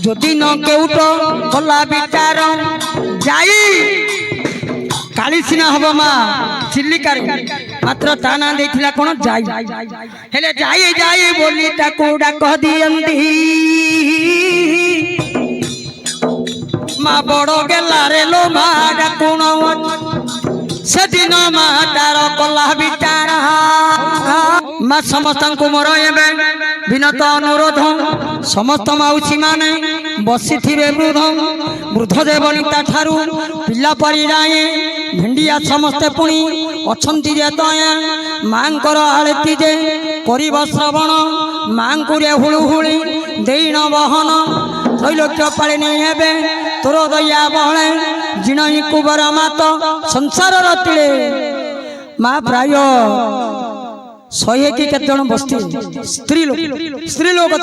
যদি ন কেউট কলা বিচার যাই কালি সিনা হব মা চিল্লিকার মাত্র তা না দেইছিলা কোন যাই হেলে যাই যাই বলি তাকু ডাক দিয়ন্তি মা বড় গেলারে লো মা ডাকুন সেদিন মা তার কলা বিচার মা সমস্ত মোর এবে বিনত অনুরোধ সমস্ত মাউসী মানে বসিথিবে বৃদ্ধ বৃদ্ধ দেবনিতা ঠারু পিলা পরিরায়ে ভেন্ডিয়া সমস্তে পুଣି অছন্তি যে দয়া মাଙ୍କର ଆଳତି ଯେ କରିବ ଶ୍ରବଣ ମାଙ୍କୁ ରେ ହୁଳୁ ହୁଳି ଦେଇନ ବହନ ତ୍ରୈଲୋକ୍ୟ ପାଳିନୀ ହେବେ ତୋର ଦୟା ବହଳେ ଜିଣଇ କୁବର ମାତ ସଂସାରର ତିଳେ ମା ପ୍ରାୟ 100 କି କେତେ ଜଣ ବସିଥିବେ ସ୍ତ୍ରୀ ଲୋକ କଥା